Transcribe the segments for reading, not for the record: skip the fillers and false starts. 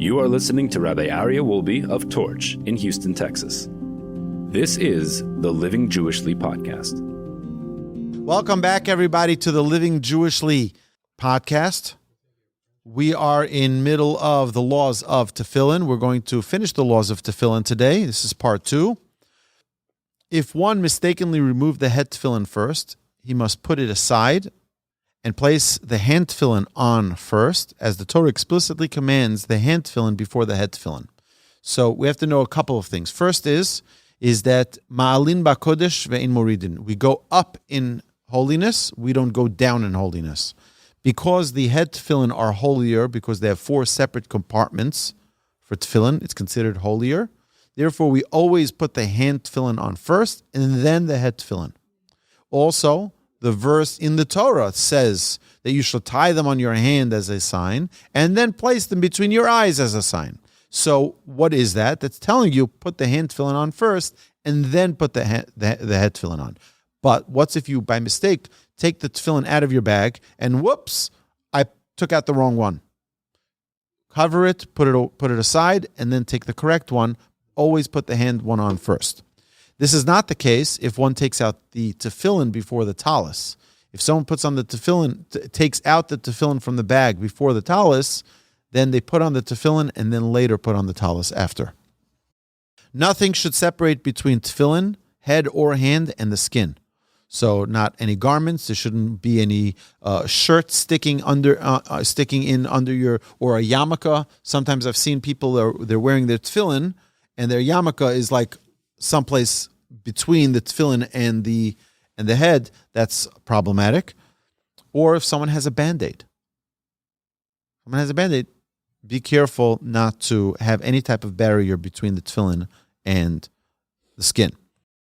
You are listening to Rabbi Aryeh Wolbe of Torch in Houston, Texas. This is the Living Jewishly podcast. Welcome back, everybody, to the Living Jewishly podcast. We are in middle of the laws of Tefillin. We're going to finish the laws of Tefillin today. This is part 2. If one mistakenly removed the head tefillin first, he must put it aside and place the hand tefillin on first, as the Torah explicitly commands the hand tefillin before the head tefillin. So we have to know a couple of things. First is that ma'alin ba'kodesh ve'in moridin. We go up in holiness, we don't go down in holiness. Because the head tefillin are holier, because they have 4 separate compartments for tefillin, it's considered holier. Therefore, we always put the hand tefillin on first and then the head tefillin. Also, the verse in the Torah says that you shall tie them on your hand as a sign and then place them between your eyes as a sign. So what is that? That's telling you put the hand tefillin on first and then put the head tefillin on. But what's if you, by mistake, take the tefillin out of your bag and whoops, I took out the wrong one. Cover it, put it aside, and then take the correct one. Always put the hand one on first. This is not the case if one takes out the tefillin before the talis. If someone puts on the tefillin, takes out the tefillin from the bag before the talis, then they put on the tefillin and then later put on the talis after. Nothing should separate between tefillin, head or hand, and the skin. So not any garments. There shouldn't be any shirt sticking in under your, or a yarmulke. Sometimes I've seen people they're wearing their tefillin and their yarmulke is like someplace between the tefillin and the head. That's problematic. Or if someone has a Band-Aid. Be careful not to have any type of barrier between the tefillin and the skin.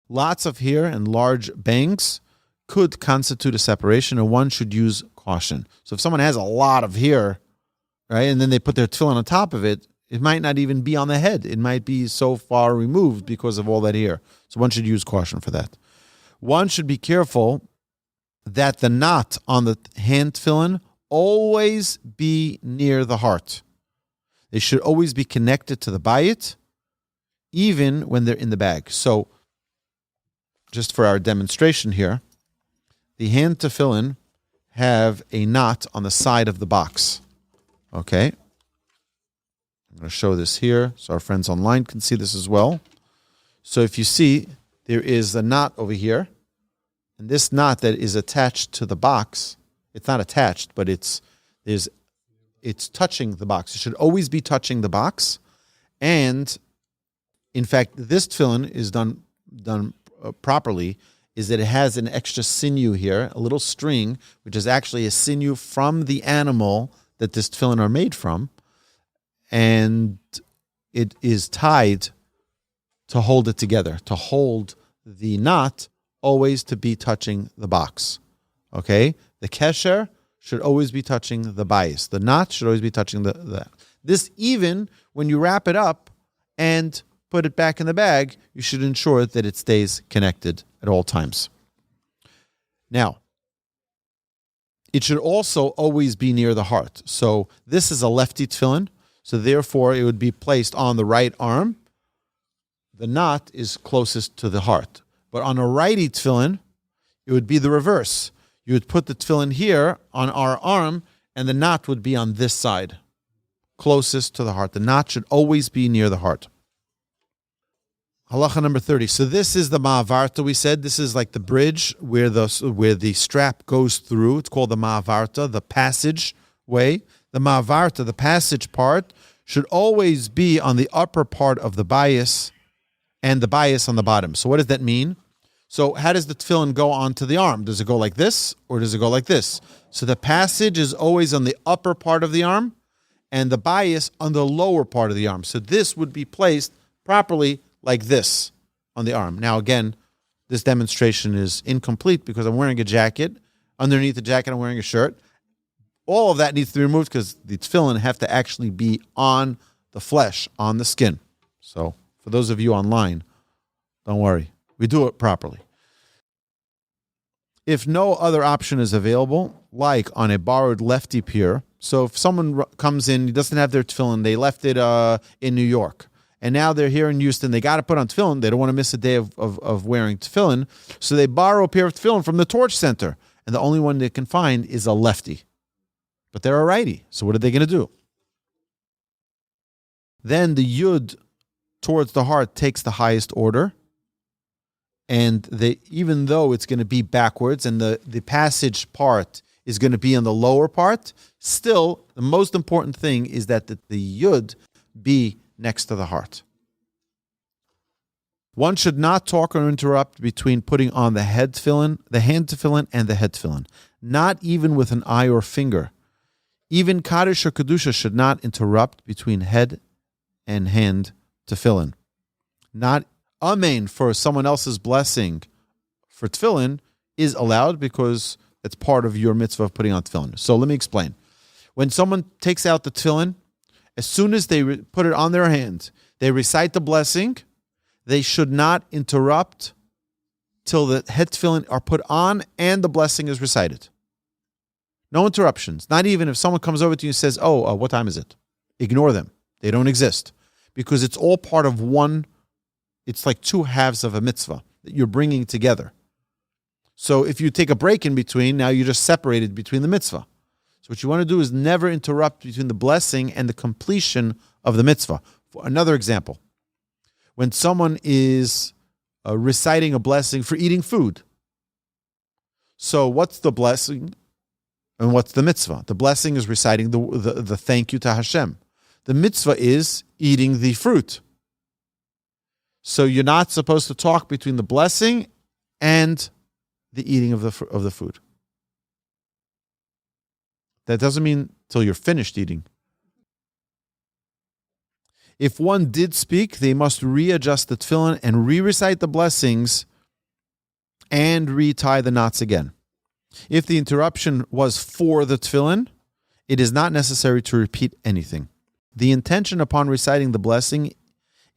Lots of hair and large bangs could constitute a separation, and one should use caution. So if someone has a lot of hair, right, and then they put their tefillin on top of it, it might not even be on the head. It might be so far removed because of all that hair. So one should use caution for that. One should be careful that the knot on the hand tefillin always be near the heart. They should always be connected to the bayit, even when they're in the bag. So, just for our demonstration here, the hand tefillin have a knot on the side of the box. Okay? I'm going to show this here so our friends online can see this as well. So if you see, there is a knot over here, and this knot that is attached to the box, it's not attached, but it's touching the box. It should always be touching the box. And in fact, this tefillin is done properly, is that it has an extra sinew here, a little string, which is actually a sinew from the animal that this tefillin are made from, and it is tied to hold it together, to hold the knot always to be touching the box. Okay? The kesher should always be touching the bayis. The knot should always be touching the this, even when you wrap it up and put it back in the bag, you should ensure that it stays connected at all times. Now, it should also always be near the heart. So this is a lefty tefillin, so therefore it would be placed on the right arm. The knot is closest to the heart. But on a righty tefillin, it would be the reverse. You would put the tefillin here on our arm, and the knot would be on this side, closest to the heart. The knot should always be near the heart. Halacha number 30. So this is the ma'avarta, we said. This is like the bridge where the strap goes through. It's called the ma'avarta, the passage way. The ma'avarta, the passage part, should always be on the upper part of the bayis and the bayis on the bottom. So what does that mean? So how does the tefillin go onto the arm? Does it go like this or does it go like this? So the passage is always on the upper part of the arm and the bayis on the lower part of the arm. So this would be placed properly like this on the arm. Now again, this demonstration is incomplete because I'm wearing a jacket. Underneath the jacket, I'm wearing a shirt. All of that needs to be removed because the tefillin have to actually be on the flesh, on the skin. So for those of you online, don't worry. We do it properly. If no other option is available, like on a borrowed lefty pier, So if someone comes in, he doesn't have their tefillin, they left it in New York, and now they're here in Houston, they got to put on tefillin, they don't want to miss a day of wearing tefillin, so they borrow a pair of tefillin from the Torch Center, and the only one they can find is a lefty. But they're a righty, so what are they going to do? Then the yud towards the heart takes the highest order, and even though it's going to be backwards, and the passage part is going to be on the lower part, still, the most important thing is that the yud be next to the heart. One should not talk or interrupt between putting on the hand tefillin, and the head tefillin, not even with an eye or finger. Even Kaddish or Kedusha should not interrupt between head and hand tefillin. Not amen for someone else's blessing for tefillin is allowed because it's part of your mitzvah of putting on tefillin. So let me explain. When someone takes out the tefillin, as soon as they put it on their hand, they recite the blessing, they should not interrupt till the head tefillin are put on and the blessing is recited. No interruptions. Not even if someone comes over to you and says, what time is it? Ignore them. They don't exist. Because it's all part of one, it's like two halves of a mitzvah that you're bringing together. So if you take a break in between, now you're just separated between the mitzvah. So what you want to do is never interrupt between the blessing and the completion of the mitzvah. For another example, when someone is reciting a blessing for eating food. So what's the blessing and what's the mitzvah? The blessing is reciting the thank you to Hashem. The mitzvah is eating the fruit. So you're not supposed to talk between the blessing and the eating of the food. That doesn't mean till you're finished eating. If one did speak, they must readjust the tefillin and re-recite the blessings and retie the knots again. If the interruption was for the tefillin, it is not necessary to repeat anything. The intention upon reciting the blessing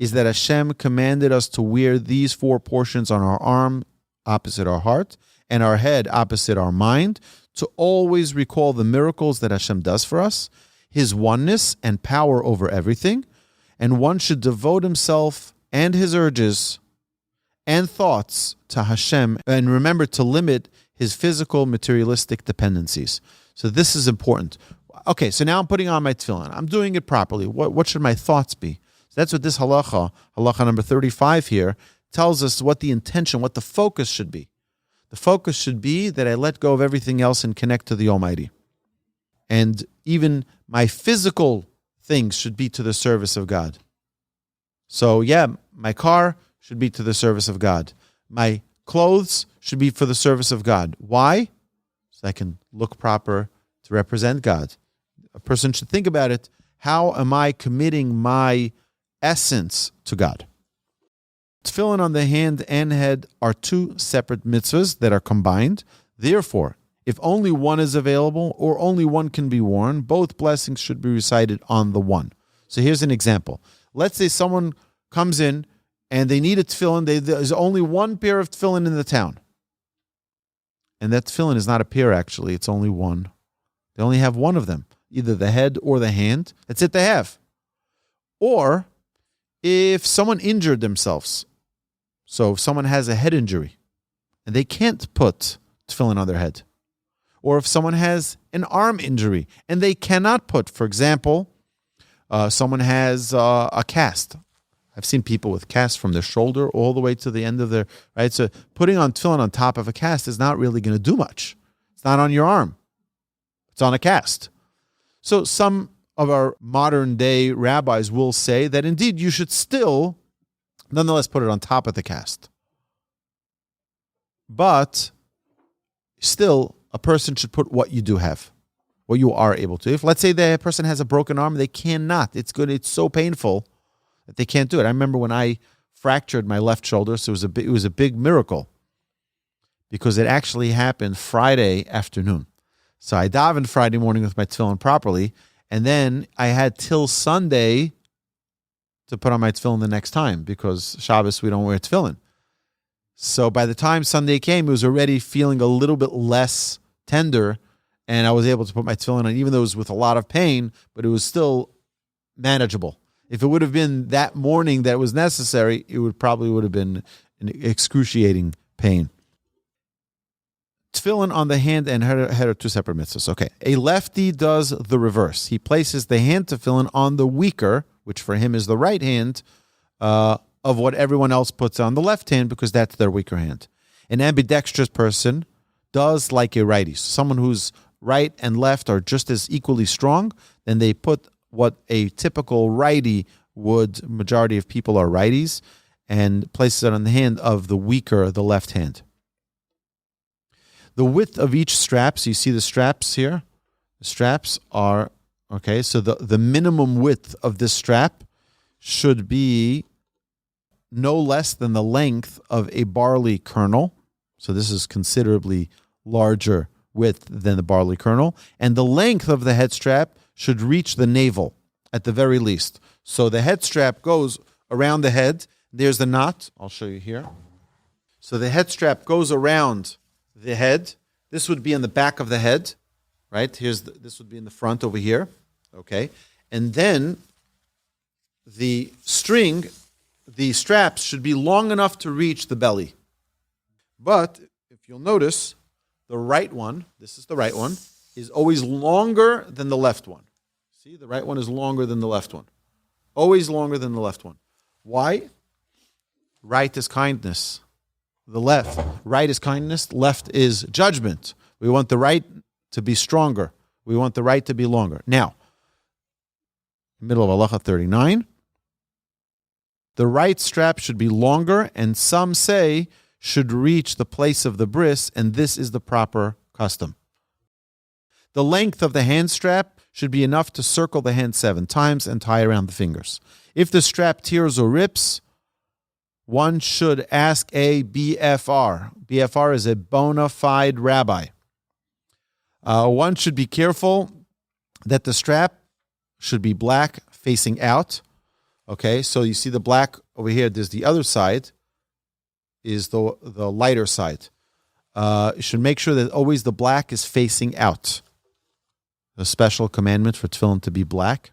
is that Hashem commanded us to wear these four portions on our arm opposite our heart and our head opposite our mind, to always recall the miracles that Hashem does for us, His oneness and power over everything, and one should devote himself and his urges and thoughts to Hashem and remember to limit his physical materialistic dependencies. So this is important. Okay, so now I'm putting on my tefillin. I'm doing it properly. What should my thoughts be? So that's what this halacha number 35 here, tells us what the intention, what the focus should be. The focus should be that I let go of everything else and connect to the Almighty. And even my physical things should be to the service of God. So my car should be to the service of God. My clothes should be for the service of God. Why? So I can look proper to represent God. A person should think about it. How am I committing my essence to God? Tefillin on the hand and head are two separate mitzvahs that are combined. Therefore, if only one is available or only one can be worn, both blessings should be recited on the one. So here's an example. Let's say someone comes in and they need a tefillin. There's only one pair of tefillin in the town. And that tefillin is not a pair, actually. It's only one. They only have one of them, either the head or the hand. That's it they have. Or if someone injured themselves, so if someone has a head injury and they can't put tefillin on their head, or if someone has an arm injury and they cannot put, for example, someone has a cast. I've seen people with casts from their shoulder all the way to the end of their, right? So putting on tefillin on top of a cast is not really going to do much. It's not on your arm. It's on a cast. So some of our modern day rabbis will say that indeed you should still, nonetheless, put it on top of the cast. But still, a person should put what you do have, what you are able to. If let's say the person has a broken arm, they cannot. It's so painful that they can't do it. I remember when I fractured my left shoulder, so it was a big miracle because it actually happened Friday afternoon. So I davened Friday morning with my tefillin properly, and then I had till Sunday to put on my tefillin the next time because Shabbos we don't wear tefillin. So by the time Sunday came, it was already feeling a little bit less tender, and I was able to put my tefillin on, even though it was with a lot of pain, but it was still manageable. If it would have been that morning that was necessary, it would have been an excruciating pain. Tefillin on the hand and head are two separate mitzvahs. Okay. A lefty does the reverse. He places the hand tefillin on the weaker, which for him is the right hand, of what everyone else puts on the left hand, because that's their weaker hand. An ambidextrous person does like a righty. So someone whose right and left are just as equally strong, then they put what a typical righty would, majority of people are righties, and places it on the hand of the weaker, the left hand. The width of each strap, so you see the straps here? The straps are, okay, so the minimum width of this strap should be no less than the length of a barley kernel. So this is considerably larger width than the barley kernel. And the length of the head strap should reach the navel at the very least. So the head strap goes around the head. There's the knot. I'll show you here. So the head strap goes around the head. This would be in the back of the head, right? This would be in the front over here, okay? And then the straps should be long enough to reach the belly. But if you'll notice, the right one, this is the right one, is always longer than the left one. See, the right one is longer than the left one. Always longer than the left one. Why? Right is kindness. Right is kindness, left is judgment. We want the right to be stronger. We want the right to be longer. Now, middle of Halacha 39, the right strap should be longer, and some say should reach the place of the bris, and this is the proper custom. The length of the hand strap should be enough to circle the hand 7 times and tie around the fingers. If the strap tears or rips, one should ask a BFR. BFR is a bona fide rabbi. One should be careful that the strap should be black facing out. Okay, so you see the black over here. There's the other side, is the lighter side. You should make sure that always the black is facing out. A special commandment for tefillin to be black.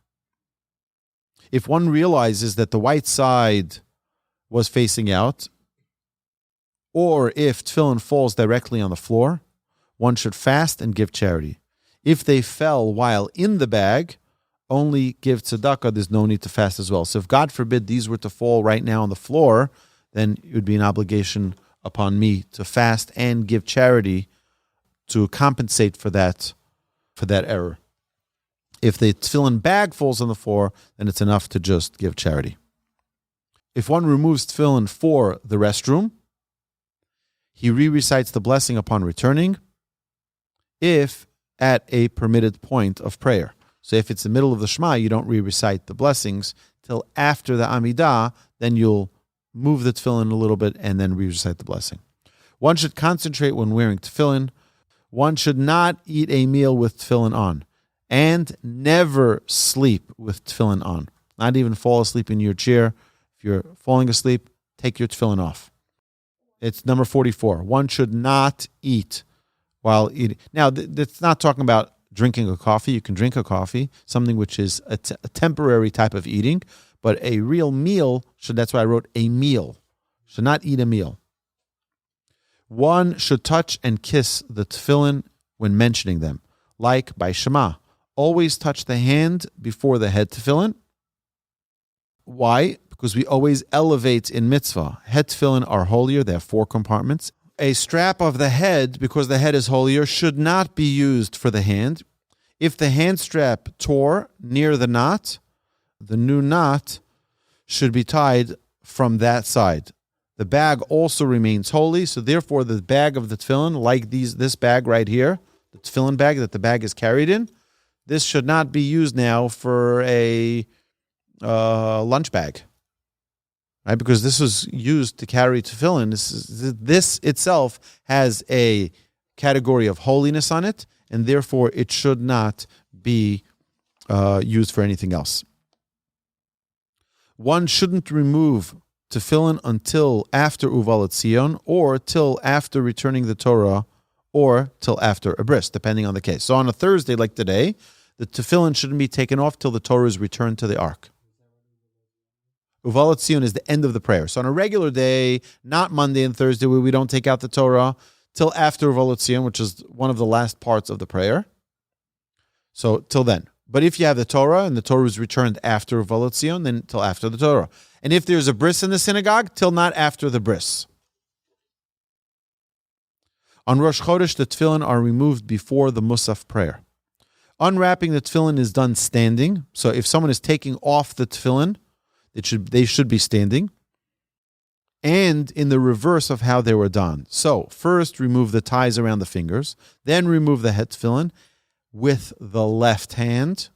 If one realizes that the white side was facing out, or if tefillin falls directly on the floor, one should fast and give charity. If they fell while in the bag, only give tzedakah. There's no need to fast as well. So if God forbid these were to fall right now on the floor, then it would be an obligation upon me to fast and give charity to compensate for that error. If the tefillin bag falls on the floor, then it's enough to just give charity. If one removes tefillin for the restroom, he re-recites the blessing upon returning, if at a permitted point of prayer. So if it's the middle of the Shema, you don't re-recite the blessings till after the Amidah, then you'll move the tefillin a little bit and then re-recite the blessing. One should concentrate when wearing tefillin. One should not eat a meal with tefillin on, and never sleep with tefillin on. Not even fall asleep in your chair. If you're falling asleep, take your tefillin off. It's number 44. One should not eat while eating. Now, it's not talking about drinking a coffee. You can drink a coffee, something which is a temporary type of eating, but a real meal, that's why I wrote a meal. Should not eat a meal. One should touch and kiss the tefillin when mentioning them, like by Shema. Always touch the hand before the head tefillin. Why? Because we always elevate in mitzvah. Head tefillin are holier. They have 4 compartments. A strap of the head, because the head is holier, should not be used for the hand. If the hand strap tore near the knot, the new knot should be tied from that side. The bag also remains holy, so therefore the bag of the tefillin, like this bag right here, the tefillin bag that the bag is carried in, this should not be used now for a lunch bag, right? Because this was used to carry tefillin. This itself has a category of holiness on it, and therefore it should not be used for anything else. One shouldn't remove tefillin until after Uval Etzion, or till after returning the Torah, or till after a bris, depending on the case. So on a Thursday like today, the tefillin shouldn't be taken off till the Torah is returned to the ark. Uvalat Sion is the end of the prayer. So on a regular day, not Monday and Thursday, where we don't take out the Torah, till after Uvalat Sion, which is one of the last parts of the prayer. So till then. But if you have the Torah and the Torah is returned after Uvalat Sion, then till after the Torah. And if there's a bris in the synagogue, till not after the bris. On Rosh Chodesh, the tefillin are removed before the Musaf prayer. Unwrapping the tefillin is done standing. So if someone is taking off the tefillin, they should be standing. And in the reverse of how they were done. So first remove the ties around the fingers, then remove the head tefillin with the left hand.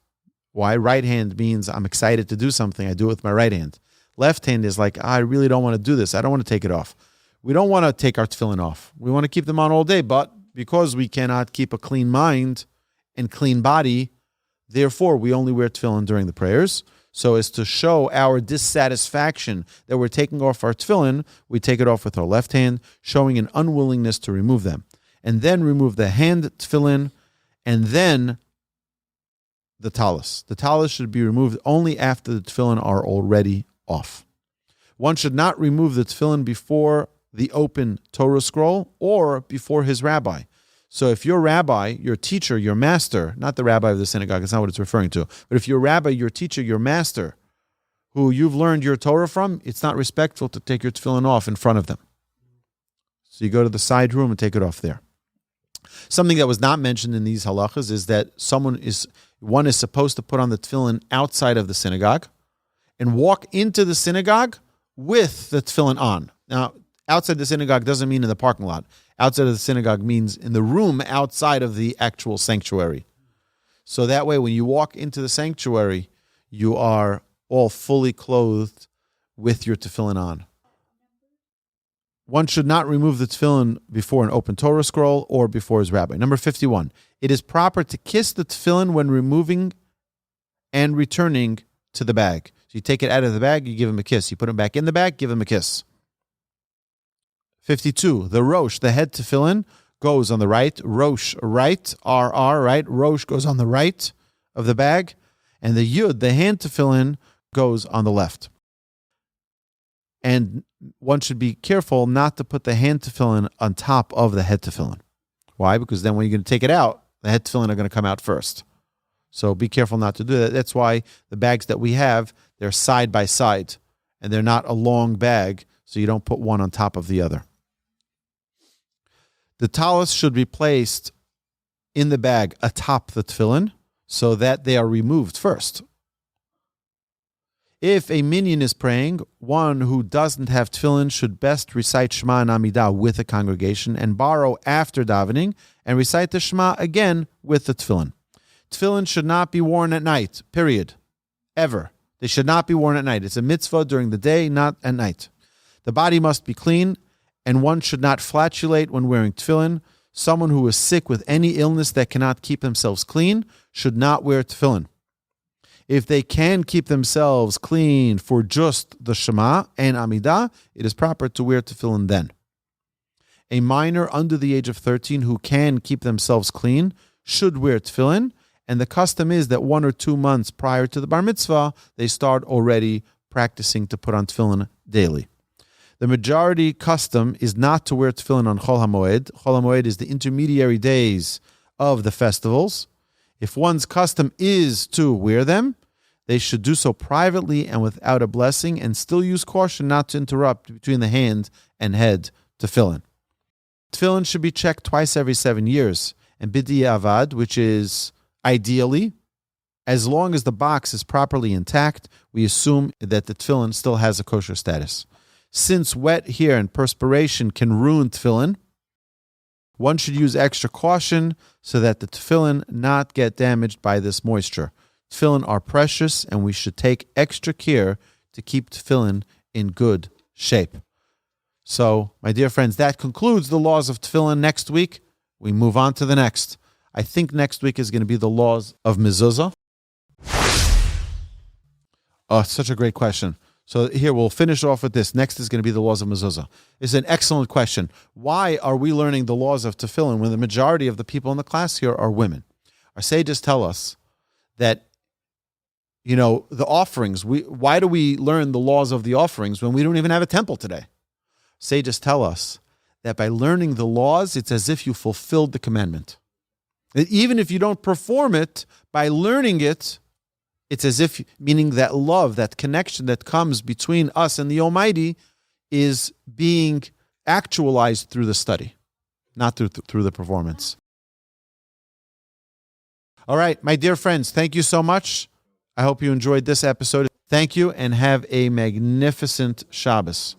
Why? Right hand means I'm excited to do something. I do it with my right hand. Left hand is like, I really don't want to do this. I don't want to take it off. We don't want to take our tefillin off. We want to keep them on all day, but because we cannot keep a clean mind and clean body, therefore we only wear tefillin during the prayers. So as to show our dissatisfaction that we're taking off our tefillin, we take it off with our left hand, showing an unwillingness to remove them. And then remove the hand tefillin, and then the talus. The talus should be removed only after the tefillin are already off. One should not remove the tefillin before the open Torah scroll or before his rabbi. So if your rabbi, your teacher, your master, not the rabbi of the synagogue, that's not what it's referring to, but if your rabbi, your teacher, your master, who you've learned your Torah from, it's not respectful to take your tefillin off in front of them. So you go to the side room and take it off there. Something that was not mentioned in these halachas is that one is supposed to put on the tefillin outside of the synagogue and walk into the synagogue with the tefillin on. Now, outside the synagogue doesn't mean in the parking lot. Outside of the synagogue means in the room outside of the actual sanctuary. So that way, when you walk into the sanctuary, you are all fully clothed with your tefillin on. One should not remove the tefillin before an open Torah scroll or before his rabbi. Number 51, it is proper to kiss the tefillin when removing and returning to the bag. So you take it out of the bag, you give him a kiss. You put it back in the bag, give him a kiss. 52, the rosh, the head tefillin, goes on the right. Rosh, right. RR, right. Rosh goes on the right of the bag. And the yud, the hand tefillin, goes on the left. And one should be careful not to put the hand tefillin on top of the head tefillin. Why? Because then when you're going to take it out, the head tefillin are going to come out first. So be careful not to do that. That's why the bags that we have, they're side by side. And they're not a long bag, so you don't put one on top of the other. The talus should be placed in the bag atop the tefillin so that they are removed first. If a minyan is praying, one who doesn't have tefillin should best recite Shema and Amidah with the congregation and borrow after davening and recite the Shema again with the tefillin. Tefillin should not be worn at night, period. Ever. They should not be worn at night. It's a mitzvah during the day, not at night. The body must be clean, and one should not flatulate when wearing tefillin. Someone who is sick with any illness that cannot keep themselves clean should not wear tefillin. If they can keep themselves clean for just the Shema and Amidah, it is proper to wear tefillin then. A minor under the age of 13 who can keep themselves clean should wear tefillin, and the custom is that 1 or 2 months prior to the bar mitzvah, they start already practicing to put on tefillin daily. The majority custom is not to wear tefillin on Chol HaMoed. Chol HaMoed is the intermediary days of the festivals. If one's custom is to wear them, they should do so privately and without a blessing, and still use caution not to interrupt between the hand and head tefillin. Tefillin should be checked twice every 7 years, and b'di'avad, which is ideally, as long as the box is properly intact, we assume that the tefillin still has a kosher status. Since wet hair and perspiration can ruin tefillin, one should use extra caution so that the tefillin not get damaged by this moisture. Tefillin are precious, and we should take extra care to keep tefillin in good shape. So, my dear friends, that concludes the laws of tefillin. Next week, we move on to the next. I think next week is going to be the laws of mezuzah. Oh, it's such a great question. So here, we'll finish off with this. Next is going to be the laws of mezuzah. It's an excellent question. Why are we learning the laws of tefillin when the majority of the people in the class here are women? Our sages tell us that, the offerings, why do we learn the laws of the offerings when we don't even have a temple today? Sages tell us that by learning the laws, it's as if you fulfilled the commandment. Even if you don't perform it, by learning it, it's as if, meaning that love, that connection that comes between us and the Almighty is being actualized through the study, not through the performance. All right, my dear friends, thank you so much. I hope you enjoyed this episode. Thank you and have a magnificent Shabbos.